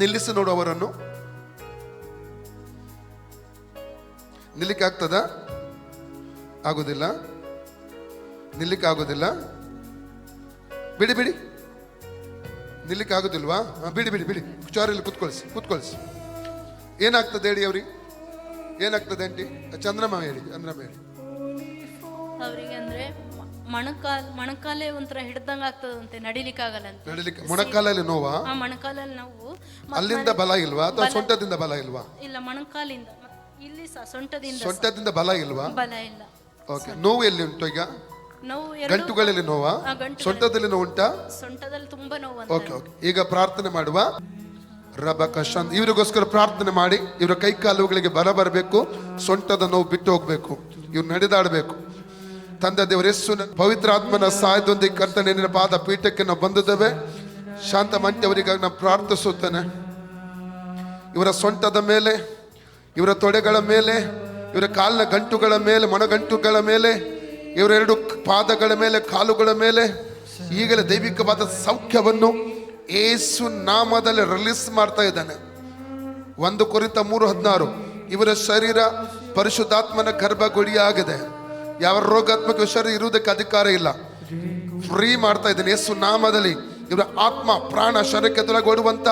ನಿಲ್ಲಿಸಿ ನೋಡು ಅವರನ್ನು. ನಿಲ್ಲಿಕ್ಕೆ ಆಗ್ತದ? ಆಗೋದಿಲ್ಲ, ನಿಲ್ಲಿಕ್ಕೆ ಆಗೋದಿಲ್ಲ. ಬಿಡಿ ಬಿಡಿ, ನಿಲ್ಲಿಕ್ಕೆ ಆಗೋದಿಲ್ವಾ? ಬಿಡಿ ಬಿಡಿ ಬಿಡಿ, ಚಾರಲ್ಲಿ ಕೂತ್ಕೊಳ್ಸಿ. ಏನಾಗ್ತದೆ ಹೇಳಿ ಅವ್ರಿಗೆ, ಏನಾಗ್ತದೆ ಆಂಟಿ? ಚಂದ್ರಮ್ಮ ಹೇಳಿ, ಚಂದ್ರಮ್ಮ ಹೇಳಿ. ಅವರಿಗೆ ಅಂದ್ರೆ ಮೊಣಕಾಲೇ ಒಂಥರ ಹಿಡ್ದಂಗ ಆಗ್ತದಂತೆ, ನಡಿಲಿಕ್ಕೆ ಆಗಲ್ಲ ಅಂತ. ನಡಿಲಿಕ್ಕೆ ಮೊಣಕಾಲಲ್ಲಿ ನೋವಾ? ಮೊಣಕಾಲಲ್ಲಿ ನೋವು. ಅಲ್ಲಿಂದ ಬಲ ಇಲ್ವಾ ಅಥವಾ ಸೊಂಟದಿಂದ ಬಲ ಇಲ್ವಾ? ಇಲ್ಲ, ಮೊಣಕಾಲಿಂದ ಇಲ್ಲಿ ಸಹ ಸೊಂಟದಿಂದ ಬಲ ಇಲ್ವಾ? ಬಲ ಇಲ್ಲ. ಓಕೆ. ನೋವು ಎಲ್ಲಿ ಉಂಟು ಈಗ? ನೋವು ಗಂಟುಗಳಲ್ಲಿ ನೋವಾ? ಸೊಂಟದಲ್ಲಿ ನೋವು ಉಂಟಾ? ಸೊಂಟದಲ್ಲಿ ತುಂಬಾ ನೋವು. Okay okay. ಈಗ ಪ್ರಾರ್ಥನೆ ಮಾಡುವ. ರಬಕಶನ್ ಇವರಿಗೋಸ್ಕರ ಪ್ರಾರ್ಥನೆ ಮಾಡಿ. ಇವರ ಕೈ ಕಾಲುಗಳಿಗೆ ಬಲ ಬರಬೇಕು, ಸೊಂಟದ ನೋವು ಬಿಟ್ಟು ಹೋಗ್ಬೇಕು, ಇವ್ರು ನಡೆದಾಡಬೇಕು. ತಂದೆ ದೇವರ ಯೇಸುವಿನ ಪವಿತ್ರಾತ್ಮನ ಸಹಾಯದೊಂದಿಗೆ ಕರ್ತನೆ ನಿನ್ನ ಪಾದ ಪೀಠಕ್ಕೆ ನಾವು ಬಂದಿದ್ದೇವೆ. ಶಾಂತ ಮಂಟಿ ಅವರಿಗಾಗಿ ನಾವು ಪ್ರಾರ್ಥಿಸುತ್ತೇನೆ. ಇವರ ಸೊಂಟದ ಮೇಲೆ, ಇವರ ತೊಡೆಗಳ ಮೇಲೆ, ಇವರ ಕಾಲಿನ ಗಂಟುಗಳ ಮೇಲೆ, ಮೊಣಗಂಟುಗಳ ಮೇಲೆ, ಇವರೆರಡು ಪಾದಗಳ ಮೇಲೆ, ಕಾಲುಗಳ ಮೇಲೆ ಈಗಲೇ ದೈವಿಕವಾದ ಸೌಖ್ಯವನ್ನು ಯೇಸು ನಾಮದಲ್ಲಿ ರಿಲೀಸ್ ಮಾಡ್ತಾ ಇದ್ದಾನೆ. 1 ಕೊರಿಂಥ 3:16 ಇವರ ಶರೀರ ಪರಿಶುದ್ಧಾತ್ಮನ ಗರ್ಭಗುಡಿಯಾಗಿದೆ. ಯಾವ ರೋಗಾತ್ಮಕ ವಿಷಯ ಇರುವುದಕ್ಕೆ ಅಧಿಕಾರ ಇಲ್ಲ. ಫ್ರೀ ಮಾಡ್ತಾ ಇದ್ದಾನೆ ಯೇಸು ನಾಮದಲ್ಲಿ. ಇವರ ಆತ್ಮ ಪ್ರಾಣ ಶರೀರಕ್ಕೆ ತೊಲಗೊಡುವಂತ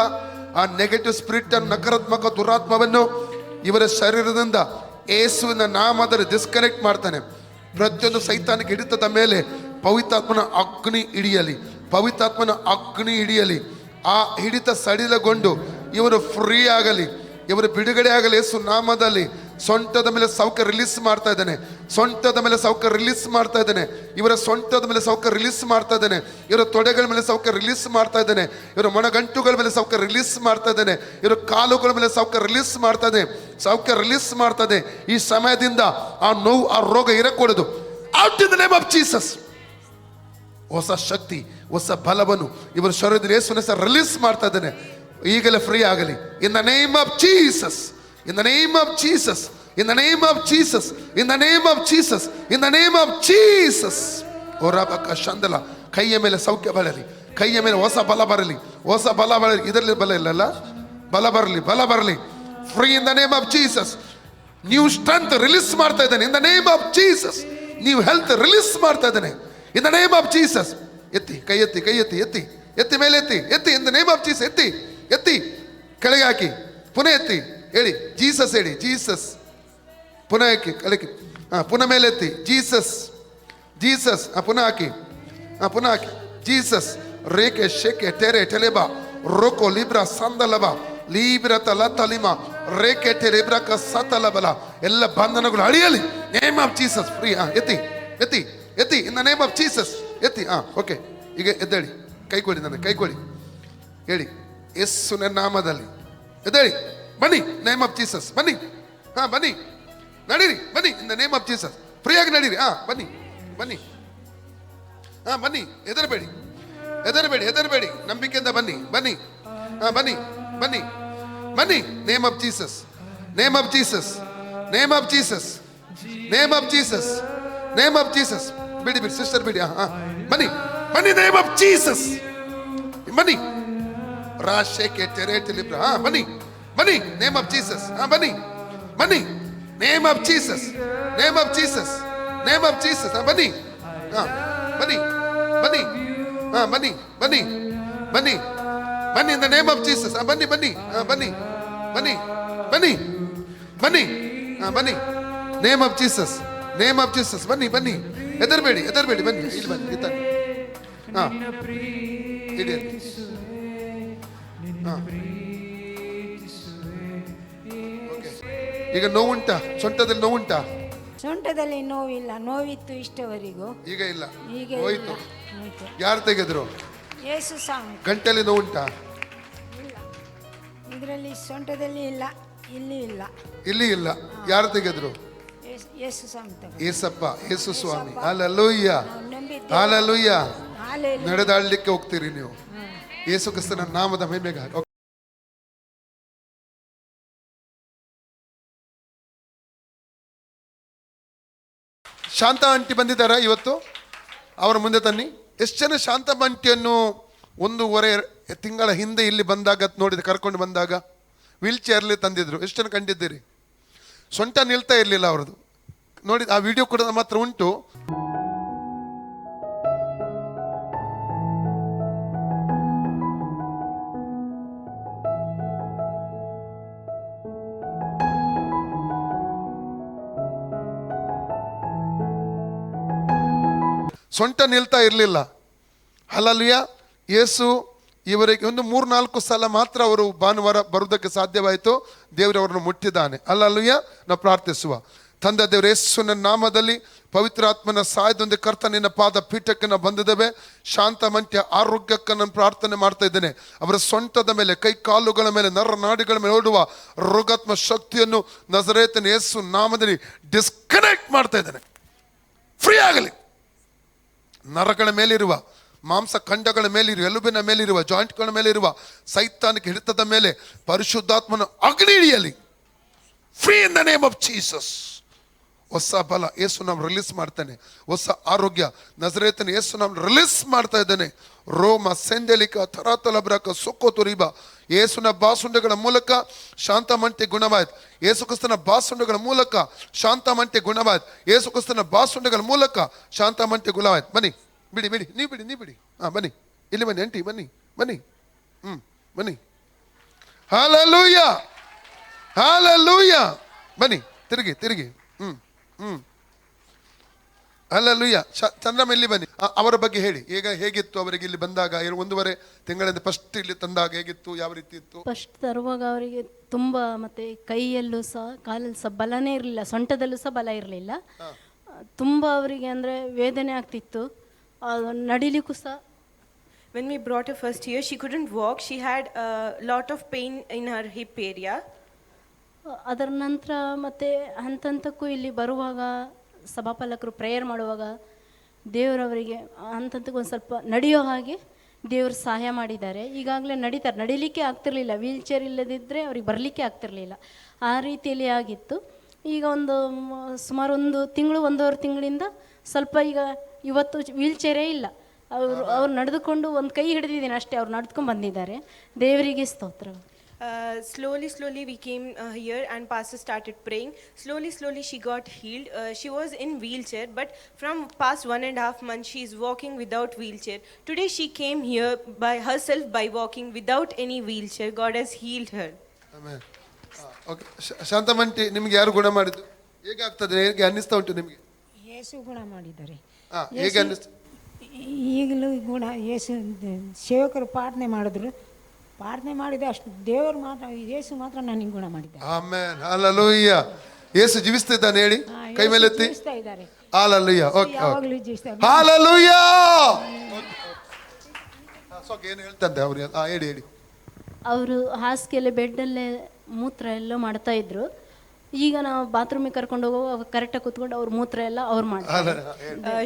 ಆ ನೆಗೆಟಿವ್ ಸ್ಪಿರಿಟ್, ನಕಾರಾತ್ಮಕ ದುರಾತ್ಮವನ್ನು ಇವರ ಶರೀರದಿಂದ ಯೇಸುವಿನ ನಾಮದಲ್ಲಿ ಡಿಸ್ಕನೆಕ್ಟ್ ಮಾಡ್ತಾನೆ. ಪ್ರತಿಯೊಂದು ಸೈತಾನಿಕ ಹಿಡಿತದ ಮೇಲೆ ಪವಿತ್ರಾತ್ಮನ ಅಗ್ನಿ ಹಿಡಿಯಲಿ, ಪವಿತ್ರಾತ್ಮನ ಅಗ್ನಿ ಹಿಡಿಯಲಿ. ಆ ಹಿಡಿತ ಸಡಿಲಗೊಂಡು ಇವರು ಫ್ರೀ ಆಗಲಿ, ಇವರು ಬಿಡುಗಡೆ ಆಗಲಿ ಯೇಸು ನಾಮದಲ್ಲಿ. ಸೊಂಟದ ಮೇಲೆ ಸೌಖ್ಯ ರಿಲೀಸ್ ಮಾಡ್ತಾ ಇದ್ದಾನೆ, ಸೊಂಟದ ಮೇಲೆ ಸೌಖ್ಯ ರಿಲೀಸ್ ಮಾಡ್ತಾ ಇದ್ದಾನೆ. ಇವರ ಸೊಂಟದ ಮೇಲೆ ಸೌಖ್ಯ ರಿಲೀಸ್ ಮಾಡ್ತಾ ಇದ್ದಾನೆ. ಇವರ ತೊಡೆಗಳ ಮೇಲೆ ಸೌಖ್ಯ ರಿಲೀಸ್ ಮಾಡ್ತಾ ಇದ್ದಾನೆ. ಇವರ ಮೊಣಗಂಟುಗಳ ಮೇಲೆ ಸೌಖ್ಯ ರಿಲೀಸ್ ಮಾಡ್ತಾ ಇದ್ದಾನೆ. ಇವರ ಕಾಲುಗಳ ಮೇಲೆ ಸೌಖ್ಯ ರಿಲೀಸ್ ಮಾಡ್ತಾ ಇದೆ, ಸೌಖ್ಯ ರಿಲೀಸ್ ಮಾಡ್ತಾ ಇದೆ. ಈ ಸಮಯದಿಂದ ಆ ನೋವು, ಆ ರೋಗ ಇರಕೂಡದು. Out in the name of Jesus. ಹೊಸ ಶಕ್ತಿ, ಹೊಸ ಬಲವನ್ನು ಇವರ ಶರೀರದಲ್ಲಿ ಯೇಸುವಿನ ಹೆಸರು ರಿಲೀಸ್ ಮಾಡ್ತಾ ಇದ್ದಾನೆ. ಈಗಲೇ ಫ್ರೀ ಆಗಲಿ. In the name of Jesus, in the name of Jesus, in the name of Jesus, in the name of Jesus, in the name of Jesus. ಓ ರಬಕ ಶಂದಲ, ಕೈಯ ಮೇಲೆ ಸೌಖ್ಯ ಬರಲಿ, ಕೈಯ ಮೇಲೆ ಹೊಸ ಬಲ ಬರಲಿ, ಹೊಸ ಬಲ ಬರಲಿ. ಇದರಲ್ಲಿ ಬಲ ಇಲ್ಲಲ್ಲ, ಬಲ ಬರಲಿ, ಬಲ ಬರಲಿ. Free in the name of Jesus. New strength release ಮಾಡ್ತಾ ಇದ್ದಾನೆ ಇನ್ the name of Jesus. New health release ಮಾಡ್ತಾ ಇದ್ದಾನೆ ಇನ್ ದ ನೇಮ್ ಆಫ್ ಜೀಸಸ್. ಎತ್ತಿ, ಕೈ ಎತ್ತಿ, ಕೈ ಎತ್ತಿ, ಎತ್ತಿ ಎತ್ತಿ, ಮೇಲೆ ಎತ್ತಿ, ಎತ್ತಿ ಇನ್ ದ ನೇಮ್ ಆಫ್ ಜೀಸಸ್. ಎತ್ತಿ ಎತ್ತಿ, ಕೆಳಗೆ ಹಾಕಿ, ಪುನಃ ಎತ್ತಿ, ಹೇಳಿ ಜೀಸಸ್, ಹೇಳಿ ಜೀಸಸ್. ಪುನಃ ಹಾಕಿ, ಕೆಳಗೆ, ಪುನಃ ಮೇಲೆ ಎತ್ತಿ, ಜೀಸಸ್, ಜೀಸಸ್. ಪುನಃ ಹಾಕಿ, ಪುನಃ ಹಾಕಿ, ಜೀಸಸ್. ರೇಖೆ ಶೇಕೆ ಟೆರೆ ಟೆಲೆಬಾ ರೋಕೋ ಲಿಬ್ರಾ ಸಂದಲಬ ಲೀಬ್ರ ತಲ ತಲಿಮ ರೇಖೆ ಟೆಲೆಬ್ರಾ ಕ ಸತಲಬಲ. ಎಲ್ಲ ಬಂಧನಗಳು ಅಳಿಯಲಿ ನೇಮ್ ಆಫ್ ಜೀಸಸ್. ಫ್ರೀ. ಎತ್ತಿ ಎತ್ತಿ ಎತ್ತಿ ಇನ್ ದ ನೇಮ್ ಆಫ್ ಜೀಸಸ್. ಎತ್ತಿ. ಓಕೆ. ಈಗ ಎದ್ದೇಳಿ, ಕೈ ಕೊಡಿ, ನನಗೆ ಕೈ ಕೊಡಿ, ಹೇಳಿ ಯೇಸುವಿನ ನಾಮದಲ್ಲಿ ಎದ್ದೇಳಿ, ಬನ್ನಿ ನೇಮ್ ಆಫ್ ಜೀಸಸ್. ಬನ್ನಿ, ಬನ್ನಿ, ನಡೀರಿ, ಬನ್ನಿ ಇನ್ ದ ನೇಮ್ ಆಫ್ ಜೀಸಸ್. ಫ್ರೀಯಾಗಿ ನಡೀರಿ. ಬನ್ನಿ, ಬನ್ನಿ, ಬನ್ನಿ, ಹೆದರಬೇಡಿ, ಹೆದರಬೇಡಿ, ಹೆದರಬೇಡಿ, ನಂಬಿಕೆಯಿಂದ ಬನ್ನಿ, ಬನ್ನಿ, ಬನ್ನಿ, ಬನ್ನಿ, ಬನ್ನಿ. Name of Jesus, name of Jesus, name of Jesus, name of Jesus, name of Jesus. ಬಿಡಿ ಬಿಡಿ ಸಿಸ್ಟರ್, ಬಿಡಿ. ಬನ್ನಿ, ಬನ್ನಿ, ನೇಮ್ ಆಫ್ ಜೀಸಸ್. ಬನ್ನಿ, ರಾಶೇಕೆ ಟೆರೇಟ್ ಲಿಬ್ರ. ಬನ್ನಿ, ಬನ್ನಿ, ನೇಮ್ ಆಫ್ ಜೀಸಸ್. ಬನ್ನಿ, ಬನ್ನಿ, name of Jesus, name of Jesus, name of Jesus. ಬನ್ನಿ, ಬನ್ನಿ, ಬನ್ನಿ, ಬನ್ನಿ, ಬನ್ನಿ, ಬನ್ನಿ, ಬನ್ನಿ ಇನ್ ದ ನೇಮ್ ಆಫ್ ಜೀಸಸ್. ಬನ್ನಿ, ಬನ್ನಿ, ಬನ್ನಿ, ಬನ್ನಿ, ಬನ್ನಿ, ಬನ್ನಿ, ಬನ್ನಿ, name of Jesus, name of Jesus. ಬನ್ನಿ, ಬನ್ನಿ, ಹೆದರಬೇಡಿ, ಹೆದರಬೇಡಿ, ಬನ್ನಿ, ಇಲ್ಲಿ ಬನ್ನಿ, ಇದ್ದಾನೆ. ಹಿಡಿಯಲಿ. ಈಗ ನೋವುಂಟಾ? ಸೊಂಟದಲ್ಲಿ ನೋವುಂಟಾ? ಸೊಂಟದಲ್ಲಿ ನೋವಿಲ್ಲ, ನೋವಿತ್ತು ಇಷ್ಟವರೆಗೂ, ಈಗ ಇಲ್ಲ, ಈಗ ಹೋಯ್ತು. ಯಾರು ತೆಗೆದ್ರು? ಯೇಸು ಸ್ವಾಮಿ. ಗಂಟೆಯಲ್ಲಿ ನೋವುಂಟಾ? ಇಲ್ಲ, ಇದರಲ್ಲಿ ಸೊಂಟದಲ್ಲಿ ಇಲ್ಲ, ಇಲ್ಲಿ ಇಲ್ಲ, ಇಲ್ಲಿ ಇಲ್ಲ. ಯಾರು ತೆಗೆದ್ರು? ಯೇಸು ಸ್ವಾಮಿ ತಗೋ. ಏಸಪ್ಪ, ಯೇಸು ಸ್ವಾಮಿ. ಹಲ್ಲೆಲೂಯ್ಯ, ನಾವು ನಂಬಿದ್ದೇವೆ. ಹಲ್ಲೆಲೂಯ್ಯ. ಹಾಲೆಲೂಯಾ. ನಡೆದಾಡಲಿಕ್ಕೆ ಹೋಗ್ತೀರಿ ನೀವು ಯೇಸು ಕ್ರಿಸ್ತನ ನಾಮದ ಮಹಿಮೆಗಾಗಿ. ಶಾಂತ ಆಂಟಿ ಬಂದಿದ್ದಾರಾ ಇವತ್ತು? ಅವರ ಮುಂದೆ ತನ್ನಿ. ಎಷ್ಟು ಜನ ಶಾಂತ ಆಂಟಿಯನ್ನು 1.5 ತಿಂಗಳ ಹಿಂದೆ ಇಲ್ಲಿ ಬಂದಾಗ ನೋಡಿದ ಕರ್ಕೊಂಡು ಬಂದಾಗ ವೀಲ್ ಚೇರ್ಲಿ ತಂದಿದ್ರು. ಎಷ್ಟನ್ನು ಕಂಡಿದ್ದೀರಿ? ಸೊಂಟ ನಿಲ್ತಾ ಇರಲಿಲ್ಲ ಅವ್ರದ್ದು. ನೋಡಿ ಆ ವಿಡಿಯೋ ಕೂಡ ನಮ್ಮ ಹತ್ರ ಉಂಟು. ಸೊಂಟ ನಿಲ್ತಾ ಇರಲಿಲ್ಲ. ಹಲ್ಲೆಲೂಯಾ. ಯೇಸು ಇವರಿಗೆ 3-4 ಸಲ ಮಾತ್ರ ಅವರು ಭಾನುವಾರ ಬರುವುದಕ್ಕೆ ಸಾಧ್ಯವಾಯಿತು. ದೇವರು ಅವರನ್ನು ಮುಟ್ಟಿದ್ದಾನೆ. ಹಲ್ಲೆಲೂಯಾ. ನಾವು ಪ್ರಾರ್ಥಿಸುವ. ತಂದೆ ದೇವರು ಯೇಸುವಿನ ನಾಮದಲ್ಲಿ ಪವಿತ್ರಾತ್ಮನ ಸಹಾಯದೊಂದಿಗೆ ಕರ್ತ ನಿನ್ನ ಪಾದ ಪೀಠಕ್ಕೆ ನಾವು ಬಂದಿದ್ದೇವೆ. ಶಾಂತಮಂತ್ಯ ಆರೋಗ್ಯಕ್ಕೆ ನಾನು ಪ್ರಾರ್ಥನೆ ಮಾಡ್ತಾ ಇದ್ದೇನೆ. ಅವರ ಸೊಂಟದ ಮೇಲೆ, ಕೈ ಕಾಲುಗಳ ಮೇಲೆ, ನರನಾಡಿಗಳ ಮೇಲೆ ಓಡುವ ರೋಗಾತ್ಮ ಶಕ್ತಿಯನ್ನು ನಜರೇತಿನ ಯೇಸು ನಾಮದಲ್ಲಿ ಡಿಸ್ಕನೆಕ್ಟ್ ಮಾಡ್ತಾ ಇದ್ದೇನೆ. ಫ್ರೀ ಆಗಲಿ. ನರಗಳ ಮೇಲಿರುವ, ಮಾಂಸ ಖಂಡಗಳ ಮೇಲಿರುವ, ಎಲುಬಿನ ಮೇಲಿರುವ, ಜಾಯಿಂಟ್ಗಳ ಮೇಲಿರುವ ಸೈತಾನಿಕ ಹಿಡಿತದ ಮೇಲೆ ಪರಿಶುದ್ಧಾತ್ಮನ ಅಗ್ನಿ ಇಳಿಯಲಿ. Free in the name of Jesus. ಹೊಸ ಬಲ ಯೇಸು ನಾವು ರಿಲೀಸ್ ಮಾಡ್ತಾನೆ. ಹೊಸ ಆರೋಗ್ಯ ನಜರೇತಿನ ಯೇಸು ನಾವು ರಿಲೀಸ್ ಮಾಡ್ತಾ ಇದ್ದಾನೆ. ರೋಮ ಸೆಂದೆಲಿಕ ತರಾತಲಬ್ರಕ ಸೊಕ್ಕೋ ತುರಿಬ ಯೇಸುನ ಬಾಸುಂಡೆಗಳ ಮೂಲಕ ಶಾಂತಮಂಟೆ ಗುಣವಾಯ್ತು. ಯೇಸು ಕ್ರಿಸ್ತನ ಬಾಸುಂಡೆಗಳ ಮೂಲಕ ಶಾಂತಮಂಟೆ ಗುಣವಾಯ್ತು. ಯೇಸು ಕ್ರಿಸ್ತನ ಬಾಸುಂಡೆಗಳ ಮೂಲಕ ಶಾಂತಮಂಟೆ ಗುಣವಾಯ್ತು. ಬನ್ನಿ, ಬಿಡಿ ಬಿಡಿ, ನೀವು ಬಿಡಿ. ಬನ್ನಿ, ಇಲ್ಲಿ ಬನ್ನಿ ಆಂಟಿ, ಬನ್ನಿ ಬನ್ನಿ. Hallelujah, hallelujah. ಬನ್ನಿ, ತಿರುಗಿ. ಹಲ್ಲೆಲೂಯಾ. ಚಂದ್ರಮ್ಮ ಇಲ್ಲಿ ಬನ್ನಿ. ಅವರ ಬಗ್ಗೆ ಹೇಳಿ. ಈಗ ಹೇಗಿತ್ತು ಅವರಿಗೆ ಇಲ್ಲಿ ಬಂದಾಗ? 1.5 ತಿಂಗಳಿಂದ ಫಸ್ಟ್ ಇಲ್ಲಿ ತಂದಾಗ ಹೇಗಿತ್ತು? ಯಾವ ರೀತಿ ಇತ್ತು? ಫಸ್ಟ್ ತರುವಾಗ ಅವರಿಗೆ ತುಂಬ, ಮತ್ತೆ ಕೈಯಲ್ಲೂ ಸಹ ಕಾಲಲ್ಲೂ ಸಹ ಬಲನೇ ಇರಲಿಲ್ಲ, ಸೊಂಟದಲ್ಲೂ ಸಹ ಬಲ ಇರಲಿಲ್ಲ. ತುಂಬ ಅವರಿಗೆ ಅಂದರೆ ವೇದನೆ ಆಗ್ತಿತ್ತು, ನಡಿಲಿಕ್ಕೂ ಸಹ. When we brought her first here, she couldn't walk. She had a lot of pain in her hip area. ಅದರ ನಂತರ ಮತ್ತೆ ಹಂತಕ್ಕೂ ಇಲ್ಲಿ ಬರುವಾಗ ಸಭಾಪಾಲಕರು ಪ್ರೇಯರ್ ಮಾಡುವಾಗ ದೇವರವರಿಗೆ ಹಂತಕ್ಕೆ ಒಂದು ಸ್ವಲ್ಪ ನಡೆಯೋ ಹಾಗೆ ದೇವರು ಸಹಾಯ ಮಾಡಿದ್ದಾರೆ. ಈಗಾಗಲೇ ನಡೀತಾರೆ. ನಡಿಲಿಕ್ಕೆ ಆಗ್ತಿರ್ಲಿಲ್ಲ, ವೀಲ್ ಚೇರ್ ಇಲ್ಲದಿದ್ದರೆ ಅವ್ರಿಗೆ ಬರಲಿಕ್ಕೆ ಆಗ್ತಿರ್ಲಿಲ್ಲ. ಆ ರೀತಿಯಲ್ಲಿ ಆಗಿತ್ತು. ಈಗ ಸುಮಾರು 1 ತಿಂಗಳು 1.5 ತಿಂಗಳಿಂದ ಸ್ವಲ್ಪ ಈಗ ಇವತ್ತು ವೀಲ್ ಚೇರೇ ಇಲ್ಲ. ಅವ್ರು ನಡೆದುಕೊಂಡು ಒಂದು ಕೈ ಹಿಡಿದಿದ್ದೀನಿ ಅಷ್ಟೇ. ಅವ್ರು ನಡೆದುಕೊಂಡು ಬಂದಿದ್ದಾರೆ. ದೇವರಿಗೆ ಸ್ತೋತ್ರ. Slowly we came here and pastor started praying. Slowly she got healed. She was in wheelchair, but from past 1.5 months she is walking without wheelchair. Today she came here by herself by walking without any wheelchair. God has healed her. Amen. Okay, ಶಾಂತಮಂಟಿ, ನಿಮಗೆ ಯಾರು ಗುಣ ಮಾಡಿದ್ದು? ಹೇಗೆ ಆಗ್ತದೆ? ಹೇಗೆ ಅನ್ನಿಸ್ತಾ ಉಂಟು ನಿಮಗೆ? ಯೇಸು ಗುಣ ಮಾಡಿದ್ದಾರೆ. ಹೇಗೆ ಅನ್ನಿಸ್ತು? ಈಗಲೂ ಗುಣ. ಯೇಸು ಸೇವಕರು ಪ್ರಾರ್ಥನೆ ಮಾಡಿದ ಅಷ್ಟು ದೇವರು ಮಾತ್ರ, ಯೇಸು ಮಾತ್ರ ನನಗೆ ಗುಣ ಮಾಡಿದ್ದಾರೆ. Amen, hallelujah. ಯೇಸು ಜೀವಿಸ್ತಿದ್ದಾನೆ ಹೇಳಿ, ಕೈ ಮೇಲೆ ಎತ್ತಿ. ಇದ್ದಾರೆ. ಹಲ್ಲೆಲೂಯಾ. ಓಕೆ, ಯಾವಾಗಲೂ ಜೀವಿಸ್ತಾರೆ. ಹಲ್ಲೆಲೂಯಾ. ಏನು ಹೇಳ್ತಂತೆ ಅವ್ರು? ಹೇಳಿ. ಅವರು ಹಾಸಿಗೆಯಲ್ಲಿ ಬೆಡ್ಡಲ್ಲೇ ಮೂತ್ರ ಎಲ್ಲ ಮಾಡ್ತಾ ಇದ್ರು. ಈಗ ನಾವು ಬಾತ್ರೂಮಿಗೆ ಕರ್ಕೊಂಡು ಹೋಗುವಾಗ ಕರೆಕ್ಟಾಗಿ ಕೂತ್ಕೊಂಡು ಅವ್ರ ಮೂತ್ರ ಎಲ್ಲ ಅವ್ರು ಮಾಡ್ತಾರೆ.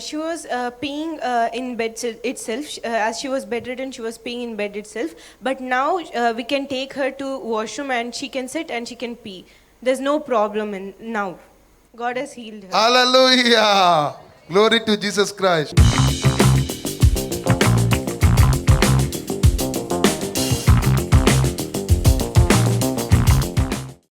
She was peeing in bed itself. As she was bedridden, she was peeing in bed itself. But now we can take her to washroom and she can sit and she can pee. There's no problem now. God has healed her. Hallelujah. Glory to Jesus Christ.